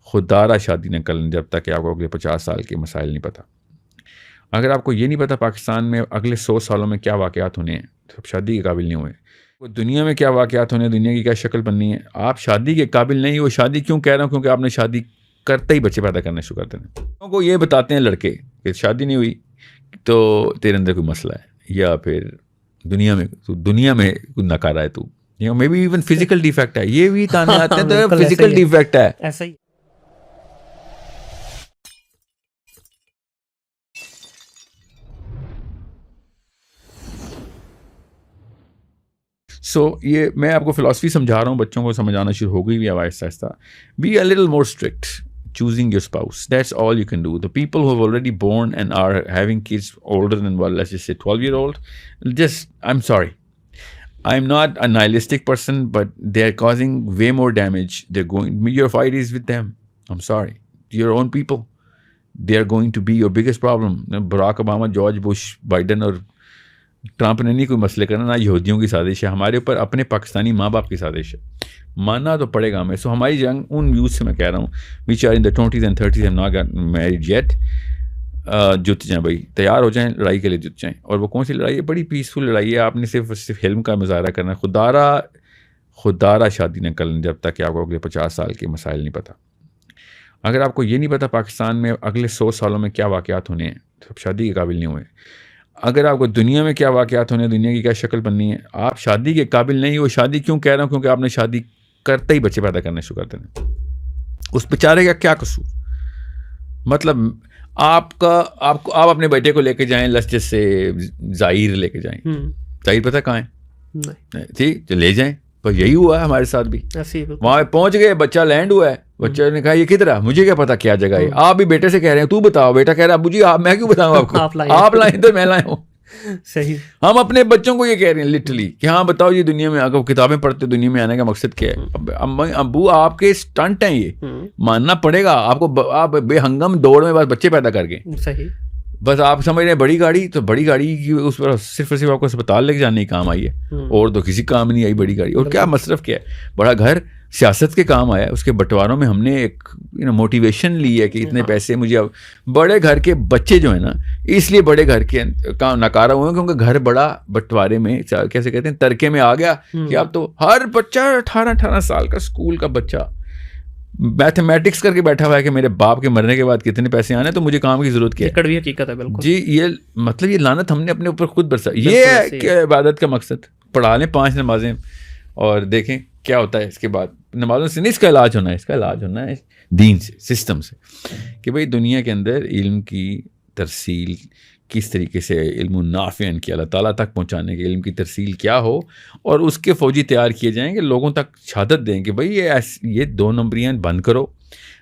خدارہ شادی نہ کریں جب تک کہ آپ کو اگلے 50 سال کے مسائل نہیں پتہ. اگر آپ کو یہ نہیں پتا پاکستان میں اگلے 100 سالوں میں کیا واقعات ہونے ہیں تو آپ شادی کے قابل نہیں ہوئے. دنیا میں کیا واقعات ہونے ہیں, دنیا کی کیا شکل بننی ہے, آپ شادی کے قابل نہیں ہو. شادی کیوں کہہ رہا ہوں؟ کیونکہ آپ نے شادی کرتے ہی بچے پیدا کرنا شروع کرتے ہیں. لوگوں کو یہ بتاتے ہیں لڑکے کہ شادی نہیں ہوئی تو تیرے اندر کوئی مسئلہ ہے, یا پھر دنیا میں کوئی نکارا ہے تو, یا may be even physical defect ہے. یہ بھی تانے آتے ہیں تو فزیکل ڈیفیکٹ ہے. ایسا ہی. سو یہ میں آپ کو فلاسفی سمجھا رہا ہوں, بچوں کو سمجھانا شروع ہو گئی بھی اب آہستہ آہستہ. Be a little more strict choosing your spouse. That's all you can do. The people who have already born and are having kids older than, well, let's just say 12-year-old, I'm sorry. I'm not a nihilistic person, but they're causing way more damage. Your fight is with them. I'm sorry. Your own people. They are going to be your biggest problem. Barack Obama, George Bush, Biden اور Trump نے نہیں کوئی مسئلے کرنا, نہ یہودیوں کی سازش ہے, ہمارے اوپر اپنے پاکستانی ماں باپ کی سازش ہے. ماننا تو پڑے گا ہمیں. سو ہماری جنگ ان یوتھ سے میں کہہ رہا ہوں which are in the 20s and 30s have not got married yet, جت جائیں بھائی, تیار ہو جائیں, لڑائی کے لیے جت جائیں. اور وہ کون سی لڑائی ہے؟ بڑی پیسفل لڑائی ہے. آپ نے صرف علم کا مظاہرہ کرنا ہے. خدارہ شادی نہ کریں جب تک کہ آپ کو اگلے 50 سال کے مسائل نہیں پتہ. اگر آپ کو یہ نہیں پتا پاکستان میں اگلے 100 سالوں میں کیا واقعات ہونے ہیں تو آپ شادی کے قابل نہیں ہوئے. اگر آپ کو دنیا میں کیا واقعات ہونے ہیں, دنیا کی کیا شکل بننی ہے, آپ شادی کے قابل نہیں ہو. شادی کیوں کہہ رہا ہوں؟ کیونکہ آپ نے شادی کرتے ہی بچے پیدا کرنا شروع کرتے ہیں. اس بیچارے کا کیا قصور؟ مطلب آپ اپنے بیٹے کو لے کے جائیں, لسجس سے ظاہر لے کے جائیں. ظاہر پتہ کہاں ہے؟ ٹھیک, لے جائیں. پر یہی ہوا ہے ہمارے ساتھ بھی. وہاں پہنچ گئے, بچہ لینڈ ہوا ہے, بچہ نے کہا یہ کدھر ہے, مجھے کیا پتا کیا جگہ ہے. آپ بھی بیٹے سے کہہ رہے ہیں تو بتاؤ, بیٹا کہہ رہا ابو جی میں کیوں بتاؤں آپ کو, آپ لائیں تو میں لائے ہوں. صحیح. ہم اپنے بچوں کو یہ کہہ رہے ہیں لٹرلی کہ ہاں بتاؤ یہ دنیا میں اگر کتابیں پڑھتے دنیا میں آنے کا مقصد کیا ہے. ابو آپ کے اسٹنٹ ہیں, یہ ماننا پڑے گا آپ کو. آپ بے ہنگم دوڑ میں بس بچے پیدا کر گئے. صحیح. بس آپ سمجھ رہے ہیں بڑی گاڑی, تو بڑی گاڑی کی اس پر صرف آپ کو اسپتال لے کے جانے کی کام آئی ہے, اور تو کسی کام نہیں آئی بڑی گاڑی. اور کیا مصرف کیا ہے؟ بڑا گھر سیاست کے کام آیا. اس کے بٹواروں میں ہم نے ایک موٹیویشن لی ہے کہ اتنے پیسے مجھے. اب بڑے گھر کے بچے جو ہیں نا, اس لیے بڑے گھر کے کام نکارا ہوئے ہیں کیونکہ گھر بڑا بٹوارے میں کیسے کہتے ہیں ترکے میں آ گیا کہ اب تو ہر بچہ 18 سال کا اسکول کا بچہ میتھمیٹکس کر کے بیٹھا ہوا ہے کہ میرے باپ کے مرنے کے بعد کتنے پیسے آنے, تو مجھے کام کی ضرورت کیا ہے. کڑوی حقیقت ہے بالکل. جی یہ مطلب یہ لعنت ہم نے اپنے اوپر خود برسا. یہ ہے کہ عبادت کا مقصد پڑھا لیں 5 نمازیں اور دیکھیں کیا ہوتا ہے. اس کے بعد نمازوں سے نہیں, اس کا علاج ہونا ہے. اس کا علاج ہونا ہے دین سے, سسٹم سے, کہ بھئی دنیا کے اندر علم کی ترسیل کس طریقے سے, علم نافع کی اللہ تعالیٰ تک پہنچانے کے علم کی ترسیل کیا ہو, اور اس کے فوجی تیار کیے جائیں کہ لوگوں تک شہادت دیں کہ بھئی یہ 2 نمبریاں بند کرو,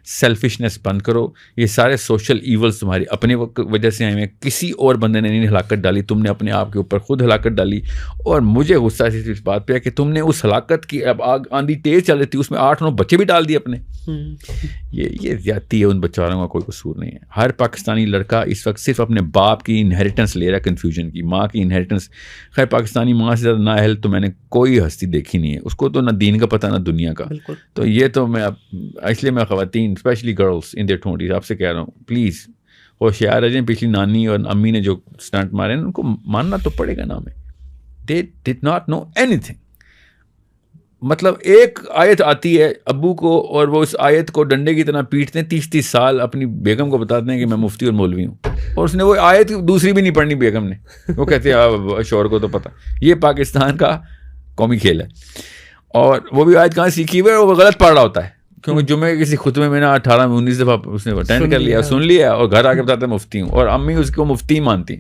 سیلفشنس بند کرو. یہ سارے سوشل ایولز تمہاری اپنے وجہ سے آئے ہیں, کسی اور بندے نے نہیں ہلاکت ڈالی, تم نے اپنے آپ کے اوپر خود ہلاکت ڈالی. اور مجھے غصہ اس بات پہ ہے کہ تم نے اس ہلاکت کی, اب آندھی تیز چل رہی تھی, اس میں 8-9 بچے بھی ڈال دیے اپنے. یہ زیادتی ہے, ان بچاروں کا کوئی قصور نہیں ہے. ہر پاکستانی لڑکا اس وقت صرف اپنے باپ کی انہیریٹنس لے رہا ہے, کنفیوژن کی. ماں کی انہیریٹنس, خیر پاکستانی ماں سے زیادہ نااہل تو میں نے کوئی ہستی دیکھی نہیں ہے. اس کو تو نہ دین کا پتہ نہ دنیا کا. تو یہ تو میں اس لیے میں خواتین especially girls in their 20s آپ سے کہہ رہا ہوں پلیز ہوشیار رہ جائیں. پچھلی نانی اور امی نے جو اسٹنٹ مارے ہیں ان کو ماننا تو پڑے گا نا ہمیں. They did not know anything. مطلب ایک آیت آتی ہے ابو کو, اور وہ اس آیت کو ڈنڈے کی طرح پیٹتے ہیں 30 سال. اپنی بیگم کو بتاتے ہیں کہ میں مفتی اور مولوی ہوں, اور اس نے وہ آیت دوسری بھی نہیں پڑھنی بیگم نے. وہ کہتے ہیں شوہر کو تو پتہ. یہ پاکستان کا قومی کھیل ہے. اور وہ بھی آیت کہاں سیکھی ہوئی ہے, وہ غلط پڑھ رہا ہوتا ہے کیونکہ جمعے کے کسی خطبے میں نا 18 میں 19 دفعہ اس نے اٹینڈ کر لیا, سن لیا, اور گھر آ کے بتاتا ہے مفتی ہوں, اور امی اس کو مفتی مانتی.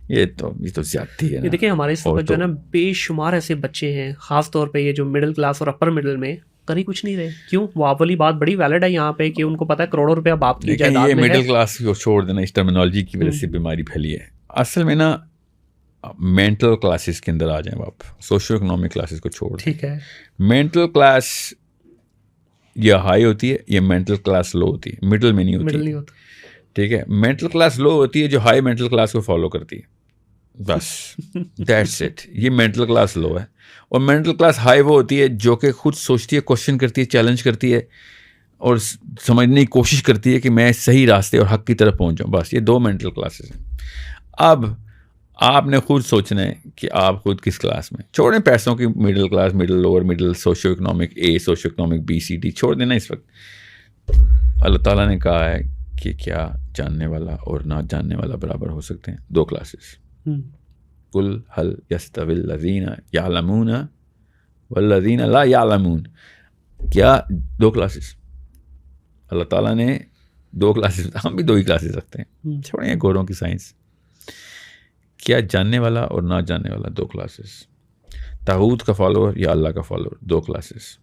یہ تو زیادتی ہے. یہ دیکھیں ہمارے اس وقت جو ہے نا بے شمار ایسے بچے ہیں, خاص طور پہ یہ جو مڈل کلاس اور اپر مڈل میں کری کچھ نہیں رہے. کیوں؟ وہ آپ والی بات بڑی ویلڈ ہے یہاں پہ کہ ان کو پتا ہے کروڑوں روپیہ باپ کی جائیداد میں ہے. یہ مڈل کلاس کو چھوڑ دینا, اس ٹرمینالوجی کی وجہ سے بیماری پھیلی ہے. اصل میں نا مینٹل کلاسز کے اندر آ جائیں آپ, سوشو اکنامک کلاسز کو چھوڑ. ٹھیک ہے, مینٹل کلاس یا ہائی ہوتی ہے یا مینٹل کلاس لو ہوتی ہے, مڈل میں نہیں ہوتی. ٹھیک ہے, مینٹل کلاس لو ہوتی ہے جو ہائی مینٹل کلاس کو فالو کرتی ہے. بس دیٹس اٹ. یہ مینٹل کلاس لو ہے. اور مینٹل کلاس ہائی وہ ہوتی ہے جو کہ خود سوچتی ہے, کوشچن کرتی ہے, چیلنج کرتی ہے اور سمجھنے کی کوشش کرتی ہے کہ میں صحیح راستے اور حق کی طرف پہنچ جاؤں. بس یہ 2 مینٹل کلاسز ہیں. اب آپ نے خود سوچنا ہے کہ آپ خود کس کلاس میں. چھوڑیں پیسوں کی middle class, middle, lower middle, socio economic A, socio economic B, C, D چھوڑ دینا. اس وقت اللہ تعالیٰ نے کہا ہے کہ کیا جاننے والا اور نہ جاننے والا برابر ہو سکتے ہیں؟ 2 کلاسز. قل هل يستوي الذين يعلمون والذين لا يعلمون. کیا 2 کلاسز اللہ تعالیٰ نے 2 کلاسز, ہم بھی 2 ہی کلاسز رکھتے ہیں. چھوڑیں گوروں کی سائنس. کیا جاننے والا اور نہ جاننے والا 2 کلاسز. طاغوت کا فالوور یا اللہ کا فالوور 2 کلاسز.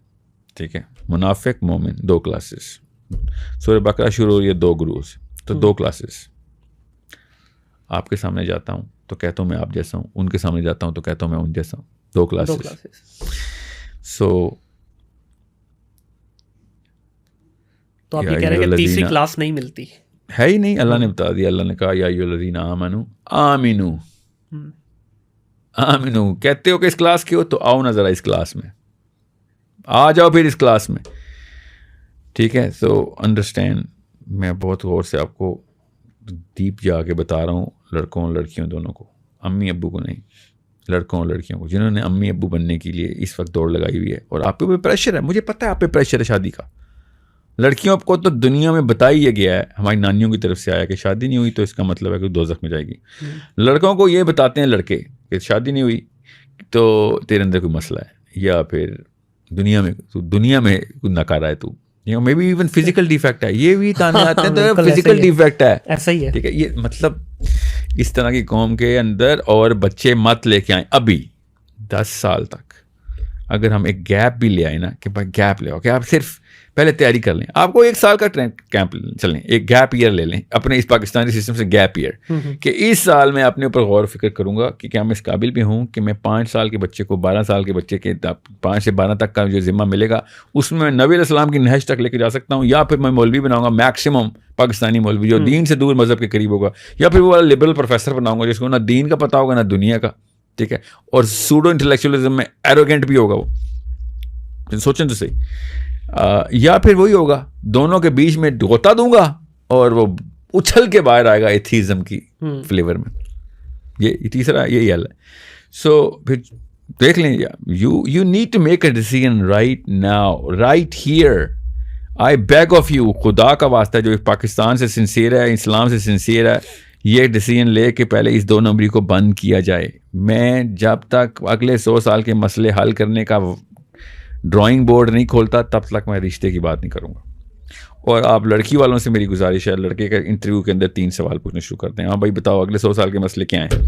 ٹھیک ہے. منافق مومن 2 کلاسز. سورہ بقرہ شروع ہو رہی ہے 2 گروہs, تو 2 کلاسز. آپ کے سامنے جاتا ہوں تو کہتا ہوں میں آپ جیسا ہوں, ان کے سامنے جاتا ہوں تو کہتا ہوں میں ان جیسا ہوں. 2 کلاسز. سو تو آپ یہ کہہ رہے ہیں کہ تیسری کلاس نہیں ملتی ہے ہی نہیں. اللہ نے بتا دیا. اللہ نے کہا یا ایھا الذین آمنوا آمنو. آمنو کہتے ہو کہ اس کلاس کی ہو تو آؤ نا ذرا اس کلاس میں, آ جاؤ پھر اس کلاس میں. ٹھیک ہے. سو انڈرسٹینڈ, میں بہت غور سے آپ کو ڈیپ جا کے بتا رہا ہوں, لڑکوں اور لڑکیوں دونوں کو, امی ابو کو نہیں, لڑکوں اور لڑکیوں کو جنہوں نے امی ابو بننے کے لیے اس وقت دوڑ لگائی ہوئی ہے. اور آپ پہ پریشر ہے, مجھے پتہ ہے آپ پہ پریشر ہے شادی کا. لڑکیوں کو تو دنیا میں بتا ہی گیا ہے, ہماری نانیوں کی طرف سے آیا کہ شادی نہیں ہوئی تو اس کا مطلب ہے کہ دوزخ میں جائے گی. لڑکوں کو یہ بتاتے ہیں لڑکے کہ شادی نہیں ہوئی تو تیرے اندر کوئی مسئلہ ہے, یا پھر دنیا میں کوئی نکارا ہے تو, may be even physical defect ہے. یہ بھی تانے آتے ہیں تو فزیکل ڈیفیکٹ ہے. ایسا ہی ہے. ٹھیک ہے. یہ مطلب اس طرح کی قوم کے اندر اور بچے مت لے کے آئیں. ابھی 10 سال تک اگر ہم ایک گیپ بھی لے آئے نا کہ بھائی گیپ لے آؤ, کہ آپ صرف پہلے تیاری کر لیں. آپ کو 1 سال کا کیمپ چلیں, ایک گیپ ایئر لے لیں اپنے اس پاکستانی سسٹم سے, گیپ ایئر کہ اس سال میں اپنے اوپر غور و فکر کروں گا کہ کیا میں اس قابل بھی ہوں کہ میں 5 سال کے بچے کو 12 سال کے بچے کے 5 سے 12 تک کا جو ذمہ ملے گا اس میں نبی علیہ السلام کی نہج تک لے کے جا سکتا ہوں, یا پھر میں مولوی بناؤں گا میکسیمم پاکستانی مولوی جو دین سے دور مذہب کے قریب ہوگا, یا پھر وہ والا لبرل پروفیسر بناؤں گا جس کو نہ دین کا پتہ ہوگا نہ دنیا کا. ٹھیک ہے. اور سوڈو انٹلیکچولیزم میں ایروگینٹ بھی ہوگا وہ. سوچیں تو صحیح. یا پھر وہی ہوگا دونوں کے بیچ میں غوطہ دوں گا اور وہ اچھل کے باہر آئے گا ایتھیزم کی فلیور میں. یہ تیسرا یہی حل ہے. سو پھر دیکھ لیں, you need to make a decision right now, right here. I beg of you, خدا کا واسطہ جو پاکستان سے سنسیئر ہے, اسلام سے سنسیئر ہے, یہ ڈیسیژن لے کہ پہلے اس 2 نمبری کو بند کیا جائے. میں جب تک اگلے 100 سال کے مسئلے حل کرنے کا ڈرائنگ بورڈ نہیں کھولتا تب تک میں رشتے کی بات نہیں کروں گا. اور آپ لڑکی والوں سے میری گزارش ہے, لڑکے کا انٹرویو کے اندر 3 سوال پوچھنا شروع کرتے ہیں. ہاں بھائی بتاؤ اگلے 100 سال کے مسئلے کیا ہیں.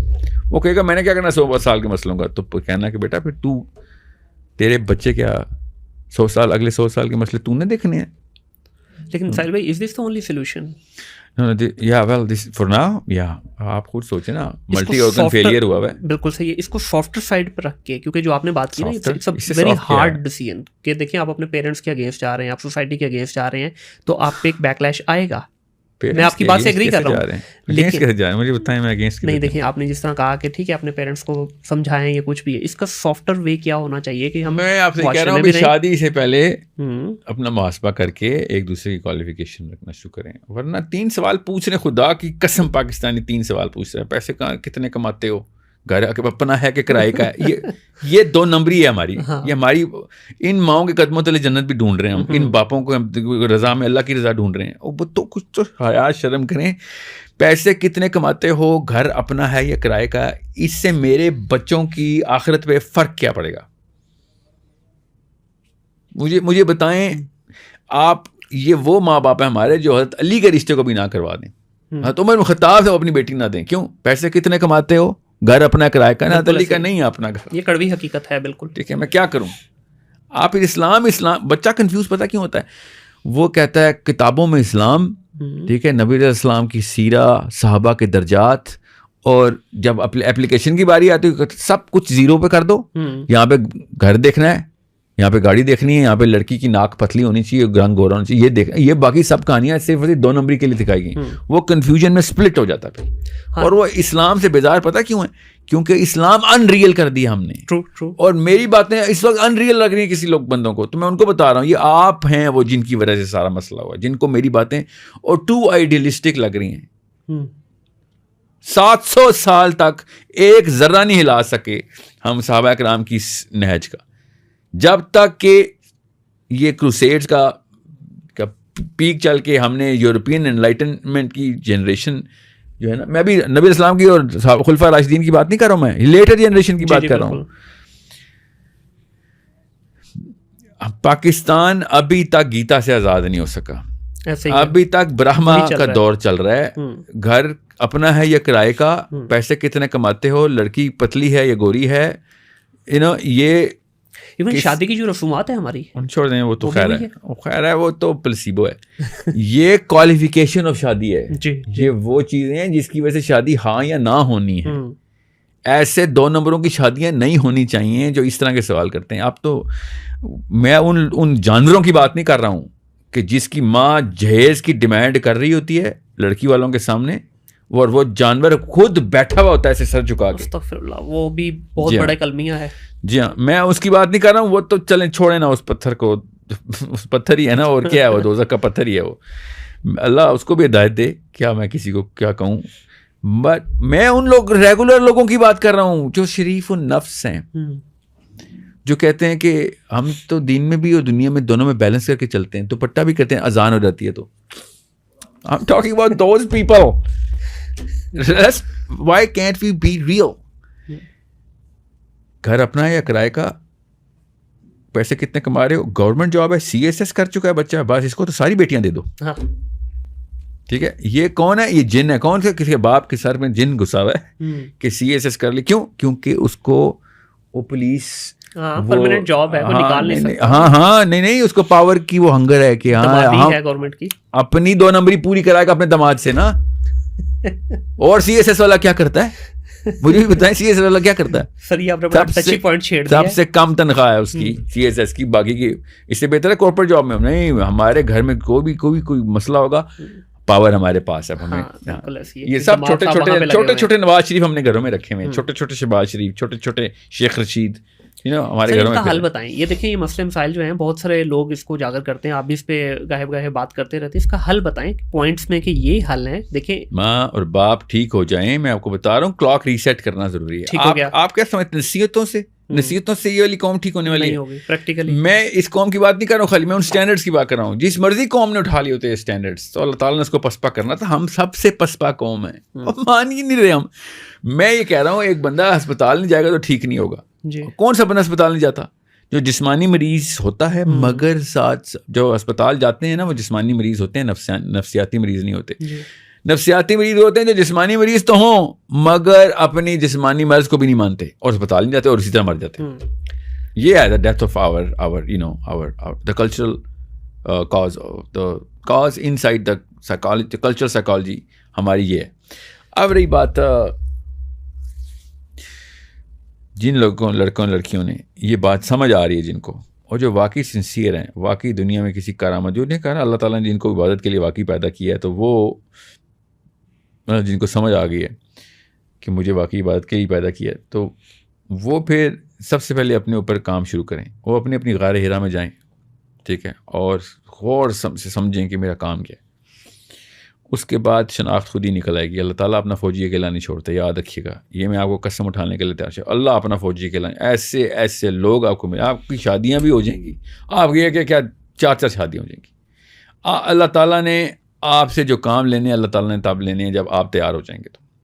وہ کہے گا میں نے کیا کرنا 100 سال کے مسئلوں کا. تو کہنا کہ بیٹا پھر تیرے بچے کیا 100 سال اگلے 100 سال کے مسئلے تو نے دیکھنے ہیں. لیکن ساحل بھائی, از دس دی اونلی سولوشن؟ یا ویل دس فار ناؤ. یا آپ خود سوچیں نا, ملٹی آرگن فیلئر ہوا ہے. بالکل صحیح ہے. اس کو سافٹر سائڈ پہ رکھ کے, کیونکہ جو آپ نے بات کی نا, it's a very hard decision کہ دیکھیں آپ اپنے پیرنٹس کے اگینسٹ جا رہے ہیں, آپ سوسائٹی کے اگینسٹ جا رہے ہیں, تو آپ پہ ایک بیک لیش آئے گا. میں آپ کی بات سے ایگری کر رہا ہوں, لیکن مجھے بتائیں میں اگینسٹ نہیں. دیکھیں آپ نے جس طرح کہا کہ ٹھیک ہے اپنے پیرنٹس کو سمجھائیں یا کچھ بھی ہے, اس کا سافٹر وے کیا ہونا چاہیے کہ ہم, میں آپ سے کہہ رہا ہوں شادی سے پہلے اپنا محاسبہ کر کے ایک دوسرے کی کوالیفیکیشن رکھنا شروع کریں. ورنہ 3 سوال پوچھ رہے, خدا کی قسم پاکستانی 3 سوال پوچھ رہے ہیں, پیسے کتنے کماتے ہو, گھر اپنا ہے کہ کرائے کا ہے. یہ 2 نمبری ہے ہماری. یہ ہماری ان ماؤں کے قدموں تلے جنت بھی ڈھونڈ رہے ہیں ہم, ان باپوں کو رضا میں اللہ کی رضا ڈھونڈ رہے ہیں. وہ تو کچھ تو حیا شرم کریں. پیسے کتنے کماتے ہو, گھر اپنا ہے یا کرائے کا, اس سے میرے بچوں کی آخرت پہ فرق کیا پڑے گا؟ مجھے بتائیں آپ. یہ وہ ماں باپ ہیں ہمارے جو حضرت علی کے رشتے کو بھی نہ کروا دیں, حضرت عمر بن خطاب سے اپنی بیٹی نہ دیں. کیوں؟ پیسے کتنے کماتے ہو, گھر اپنا کرایہ کا, نہ علی کا نہیں ہے اپنا گھر. یہ کڑوی حقیقت ہے. بالکل ٹھیک ہے. میں کیا کروں؟ آپ اسلام بچہ کنفیوز پتہ کیوں ہوتا ہے؟ وہ کہتا ہے کتابوں میں اسلام, ٹھیک ہے, نبی علیہ السلام کی سیرہ, صحابہ کے درجات, اور جب اپلیکیشن کی باری آتی ہے سب کچھ 0 پہ کر دو. یہاں پہ گھر دیکھنا ہے, یہاں پہ گاڑی دیکھنی ہے, یہاں پہ لڑکی کی ناک پتلی ہونی چاہیے, رنگ گورا ہونا چاہیے, یہ دیکھ, یہ باقی سب کہانیاں صرف 2 نمبری کے لیے دکھائی گئی. وہ کنفیوژن میں سپلٹ ہو جاتا پھر. اور وہ اسلام سے بیزار پتہ کیوں ہے؟ کیونکہ اسلام ان ریئل کر دیا ہم نے. اور میری باتیں اس وقت ان ریئل لگ رہی ہیں کسی لوگ بندوں کو, تو میں ان کو بتا رہا ہوں یہ آپ ہیں وہ جن کی وجہ سے سارا مسئلہ ہوا, جن کو میری باتیں اور ٹو آئیڈیلسٹک لگ رہی ہیں. 700 سال تک ایک ذرہ نہیں ہلا سکے ہم صحابہ کرام کی نہج کا, جب تک کہ یہ کروسیڈز کا پیک چل کے ہم نے یورپین انلائٹنمنٹ کی جنریشن جو ہے نا, میں ابھی نبی اسلام کی اور خلفاء راشدین کی بات نہیں کر رہا ہوں, میں لیٹر جنریشن کی بات کر رہا ہوں. پاکستان ابھی تک گیتا سے آزاد نہیں ہو سکا, ابھی تک برہما کا دور چل رہا ہے. گھر اپنا ہے یا کرائے کا, پیسے کتنے کماتے ہو, لڑکی پتلی ہے یا گوری ہے, یہ شادی کی جو رسومات ہیں ہماری چھوڑ دیں, وہ تو خیر ہے, وہ تو پلسیبو ہے. یہ کوالیفیکیشن آف شادی ہے, یہ وہ چیزیں ہیں جس کی وجہ سے شادی ہاں یا نہ ہونی ہے. ایسے 2 نمبروں کی شادیاں نہیں ہونی چاہیے جو اس طرح کے سوال کرتے ہیں. اب تو میں ان جانوروں کی بات نہیں کر رہا ہوں کہ جس کی ماں جہیز کی ڈیمانڈ کر رہی ہوتی ہے لڑکی والوں کے سامنے, اور وہ جانور خود بیٹھا ہوا ہوتا ہے ایسے سر جھکا کے. استغفر اللہ, وہ بھی بہت بڑا کلمیہ ہے. جی ہاں, میں اس کی بات نہیں کر رہا ہوں, وہ تو چلیں چھوڑیں نا اس پتھر کو, اس پتھر ہی ہے نا, اور کیا ہے وہ دوزخ کا پتھر ہی ہے وہ. اللہ اس کو بھی ہدایت دے, کیا میں کسی کو کیا کہوں. بٹ میں ان لوگ ریگولر لوگوں کی بات کر رہا ہوں جو شریف النفس ہیں, جو کہتے ہیں کہ ہم تو دین میں بھی اور دنیا میں دونوں میں بیلنس کر کے چلتے ہیں, دوپٹہ بھی کرتے ہیں, اذان ہو جاتی ہے تو. I'm talking about those people. Why can't we be real? گھر اپنا ہے یا کرائے کا, پیسے کتنے کما رہے ہو, گورنمنٹ جاب ہے, CSS کر چکا ہے بچہ, بس اس کو تو ساری بیٹیاں دے دو. ٹھیک ہے, یہ کون ہے, یہ جن ہے. کون سے کسی باپ کے سر میں جن گھسا ہوا ہے کہ CSS کر لی. کیوں؟ کیونکہ اس کو وہ پولیس پرماننٹ جاب ہے, وہ نکال نہیں سکتا. ہاں نہیں, اس کو پاور کی وہ ہنگر ہے کہ ہاں گورنمنٹ کی اپنی 2 نمبری پوری کرائے گا اپنے دماد سے نا. اور CSS والا کیا کرتا ہے, مجھے بھی بتائیں, CSS والا کیا کرتا ہے؟ سر یہ آپ نے بڑا ٹچی پوائنٹ چھیڑ دیا. سب سے کم تنخواہ ہے اس کی CSS کی, باقی کی اس سے بہتر ہے کارپوریٹ جاب میں. نہیں, ہمارے گھر میں کوئی مسئلہ ہوگا, پاور ہمارے پاس ہے. ہمیں یہ سب چھوٹے چھوٹے نواز شریف ہم نے گھروں میں رکھے ہوئے, چھوٹے چھوٹے شہباز شریف, چھوٹے چھوٹے شیخ رشید, ہمارے گھروں میں. حل بتائیں. یہ دیکھیں, یہ مسئلے مسائل جو ہیں بہت سارے لوگ اس کو اجاگر کرتے ہیں, آپ بھی اس پہ گاہے بات کرتے رہتے ہیں. اس کا حل بتائیں پوائنٹس میں کہ یہ حل ہے. دیکھیں, ماں اور باپ ٹھیک ہو جائیں, میں آپ کو بتا رہا ہوں کلاک ریسیٹ کرنا ضروری ہے. آپ کیا سمجھتے ہیں نصیحتوں سے یہ والی قوم ٹھیک ہونے والی ہے؟ پریکٹیکلی میں اس قوم کی بات نہیں کر رہا ہوں خالی, میں ان سٹینڈرڈز کی بات کر رہا ہوں. جس مرضی قوم نے اٹھا لی ہوتے ہیں سٹینڈرڈز, تو اللہ تعالیٰ نے اس کو پسپا کرنا تھا. ہم سب سے پسپا قوم ہیں, مان ہی نہیں رہے ہم. میں یہ کہہ رہا ہوں ایک بندہ ہسپتال نہیں جائے گا تو ٹھیک نہیں ہوگا. کون سا بندہ ہسپتال نہیں جاتا؟ جو جسمانی مریض ہوتا ہے, مگر ساتھ جو ہسپتال جاتے ہیں نا وہ جسمانی مریض ہوتے ہیں, نفسیاتی مریض نہیں ہوتے. نفسیاتی مریض ہوتے ہیں جو جسمانی مریض تو ہوں مگر اپنی جسمانی مرض کو بھی نہیں مانتے اور ہسپتال نہیں جاتے اور اسی طرح مر جاتے. یہ ہے the death of our the cultural cause inside the psychology, cultural psychology ہماری یہ ہے. اب رہی بات جن لڑکوں لڑکیوں نے یہ بات سمجھ آ رہی ہے جن کو, اور جو واقعی سنسیئر ہیں, واقعی دنیا میں کسی کارآمد, جو نے کہا اللہ تعالیٰ نے جن کو عبادت کے لیے واقعی پیدا کیا ہے, تو وہ جن کو سمجھ آ گئی ہے کہ مجھے واقعی عبادت کے لیے پیدا کیا ہے, تو وہ پھر سب سے پہلے اپنے اوپر کام شروع کریں. وہ اپنی غار ہرا میں جائیں, ٹھیک ہے, اور غور سے سمجھیں کہ میرا کام کیا ہے. اس کے بعد شناخت خود ہی نکل آئے گی. اللہ تعالیٰ اپنا فوجی اکیلا نہیں چھوڑتا, یاد رکھیے گا. یہ میں آپ کو قسم اٹھانے کے لیے تیار ہوں, اللہ اپنا فوجی اکیلا. ایسے لوگ آپ کو ملے, آپ کی شادیاں بھی ہو جائیں گی, آپ یہ کہ کیا 4 شادیاں ہو جائیں گی. اللہ تعالیٰ نے آپ سے جو کام لینے, اللہ تعالیٰ نے تب لینے ہیں جب آپ تیار ہو جائیں گے. تو